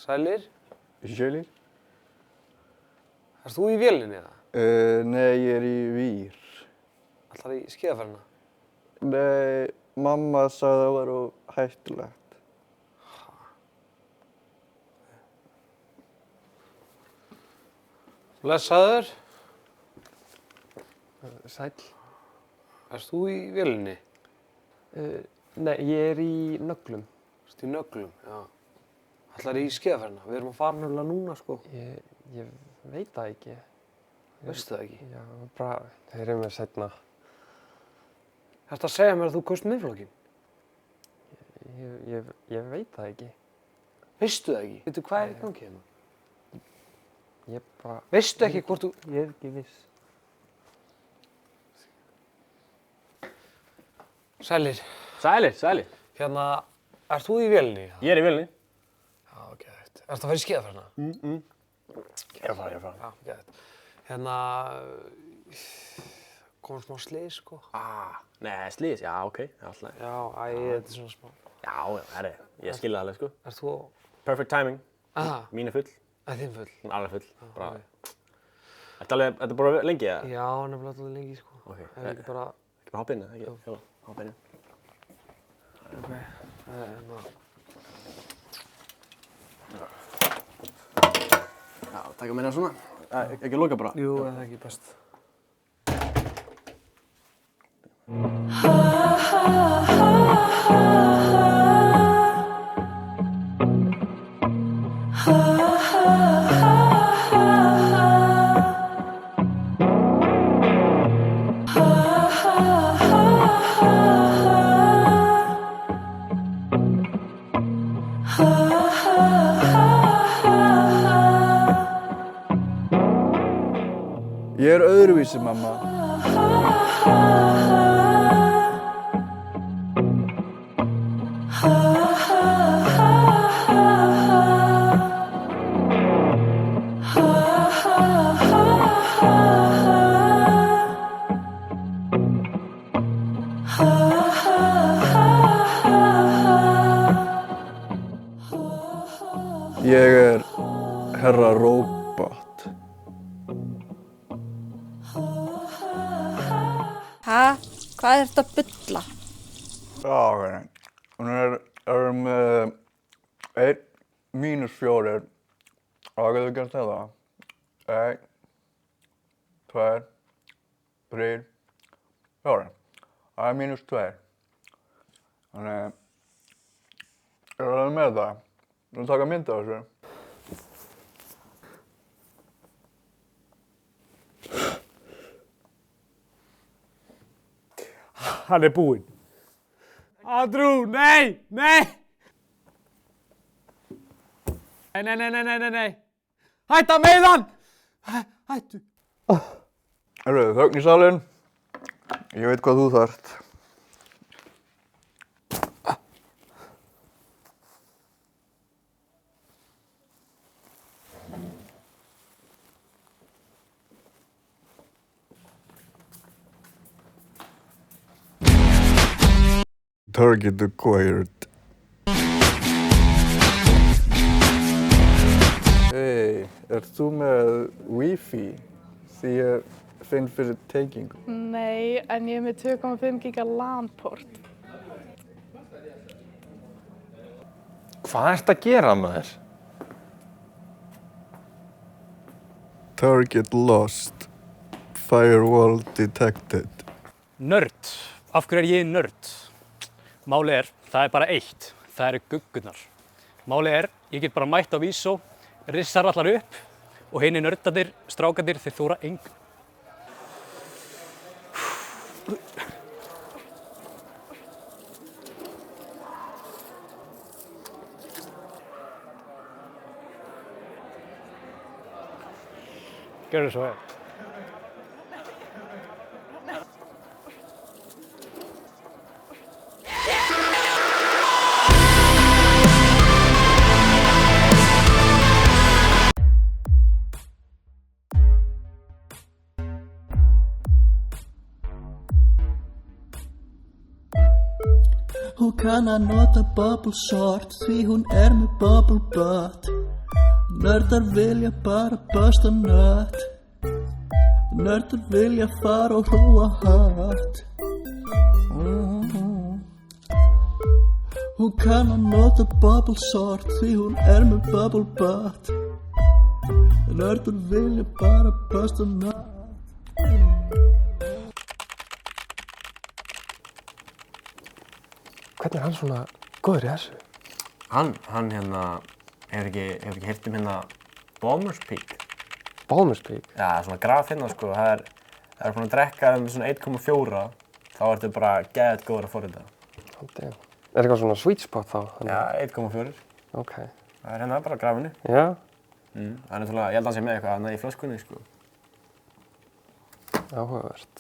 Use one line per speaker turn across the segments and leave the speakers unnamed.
Sælir.
Sælir.
Ert þú í vélinni eða?
Nei, ég í Vír.
Ætlarðu í skíðaferðina?
Nei, mamma sagði það var of hættulegt.
Blessaður.
Sæll.
Ert þú í vélinni?
Nei, ég í nöglum.
Ertu í nöglum, já. Ætlarðu í skíðaferðina? Við erum að fara nefnilega núna, sko.
Ég veit það ekki.
Veistu það ekki?
Já, bara, þeir eru mér seinna.
Ertu að segja mér að þú kaust Miðflokkinn?
Ég veit það ekki.
Veistu það ekki? Veitu, hvað í gangi hérna?
Ég bara...
Veistu ekki hvort þú...
Ég ekki viss.
Sælir.
Sælir.
Hérna, ert þú í vélinni?
Ég í vélinni.
Já, geðvægt. Ertu að fara í skíðaferðina?
Ég er að fara.
Já, geðvægt. Hérna, kom smá slys, sko.
Nei, slís, já, ok, alltaf.
Já, þetta er svona smá.
Já, herri, ég skilja það alveg, sko.
Ert þú...
Perfect timing.
Aha,
Mín full.
þinn full.
Alveg full. Bara...
Ok.
Þetta er bara lengi, eða?
Já, nefnilega alltaf lengi, sko.
Ok.
Ef ekki bara...
Ekki bara hoppa inn, eða ekki? Já, hoppa inn.
Ok, hérna...
Já, taka mér hérna svona. Ekki loka bara.
Jú, það ekki best.
Ég öðruvísi, mamma. Ég herra Róbot.
Hvað ertu að bulla?
Já, ok. Hún með 1 mínus 4. Og getur gert þetta. 1, 2, 3, 4. Það er mínus 2. Þannig, ég er alveg með það. Þú vil taka mynd af þessu?
Hann er búinn. Andrew, nei! Nei! Nei. Hætta með hann! Hættu.
Heyrðu, þögn í salinn. Ég veit hvað þú þarft. Target acquired. Hey, ert þú með Wi-Fi? Því ég finn fyrir tengingu.
Nei, en ég er með 2,5 giga LAN-port.
Hvað ertu að gera, maður?
Target lost. Firewall detected.
Nörd. Af hverju er ég nörd? Málið er, það er bara eitt. Það eru guggurnar. Málið er, ég get bara mætt á Vísó, rissar allar upp og hinni nördarnir, strákarnir, þeir þóra engu. Gjörðu svo vel.
Hún kann að nota bubble sort því hún með bubble butt. Nördar vilja bara busta nut. Nördar vilja fara og hróa hart. Hún kann að nota bubble sort því hún með bubble butt. Nördar vilja bara busta nut.
Hvernig hann svona góður í þessu?
Hann hérna, hefur ekki heyrt Balmer's Peak?
Balmer's Peak?
Já, svona graf sko, það er búin að drekka svona 1,4, þá ertu bara geðveikt góður að forrita.
Er eitthvað svona sweet spot þá?
Já, 1,4.
Ok.
Það er bara grafinu.
Já?
Það er náttúrulega, ég held að hann sé með eitthvað í flöskunni, sko.
Áhugavert.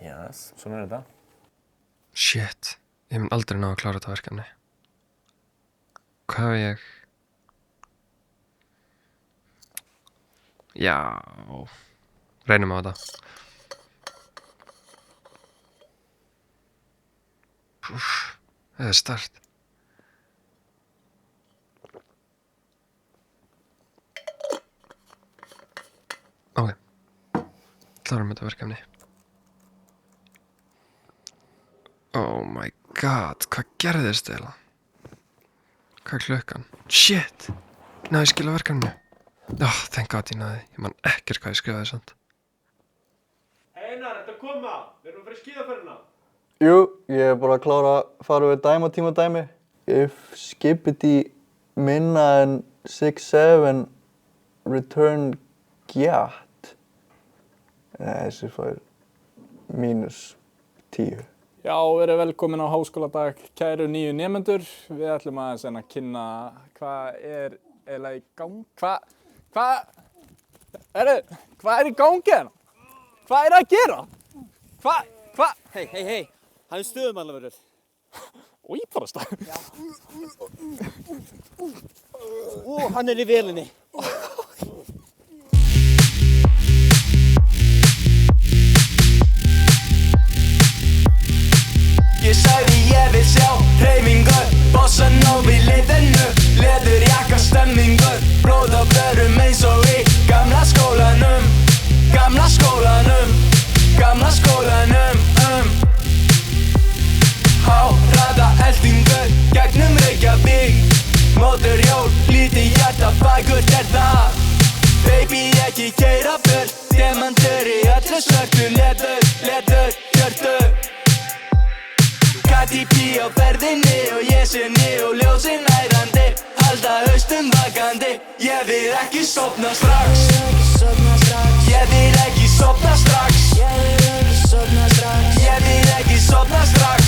Yes, svona er þetta.
Shit, ég mun aldrei ná að klára þetta verkefni. Hvað hef ég? Já, reynum á þetta. Það er start. Ok, klárum þetta verkefni. Oh my god, hvað gerðist eiginlega? Hvað er klukkan? Shit! Náðu ég skila verkefninu? Thank god ég náði. Ég man ekkert hvað ég skrifaði samt.
Einar, þetta koma! Við erum að fara í skíðaferðina.
Jú, ég er bara að klára að fara við tímadæmi. If skipiti minna en 6-7 return gjatt. Þessi fær -10.
Já, verið velkomin á háskóladag, kæru nýju nemendur. Við ætlum aðeins að kynna hvað er eiginlega í gangi. Hvað er í gangi hérna? Hvað er að gera?
Hei, hann er stöðumannavörður.
Í bara stað.
Hann er í vélinni.
Ég sagði ég vil sjá hreyfingur, bossa nóg í liðinu, leðurjakka stemmingur, blóð á blöðrum eins og í gamla skólanum, gamla skólanum, gamla skólanum. Háhraða eldingur, gegnum Reykjavík, mótorhjól, lítið hjarta, fagurt er það. Baby ekki keyra burt, demantur í öllu svörtu, leður, hjörtu. KTP á ferðinni og ég sé og ljósin ærandi, halda haustum vakandi. Ég vil ekki sofna strax, ég vil ekki sofna strax, ég vil ekki sofna strax.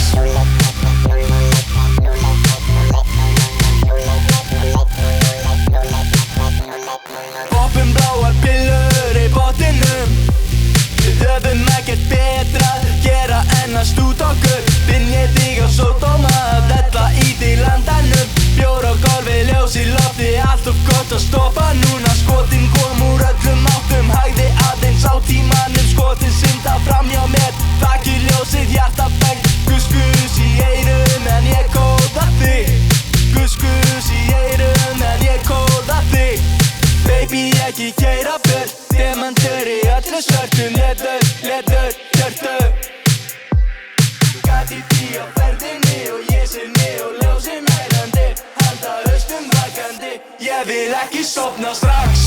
Poppum bláar pillur í botninum, við höfum ekkert betra að gera en að stúta okkur. Finn ég þig á sódóma, vella í þig landanum, bjór á gólfi, ljós í lofti, allt of gott að stoppa núna. Skotin kom úr öllum áttum, hægði aðeins á tímanum, skotin synda fram hjá mér, þakki ljósið, hjarta beng, gus í eyrum en ég kóða þig, gus í eyrum en ég kóða þig. Baby ekki keyra burt, demantur í öllu svörtu, leður, hjörtu. KTP á ferðinni og ég sé og ljósin ærandi, halda haustum vakandi. Ég vil ekki sofna strax,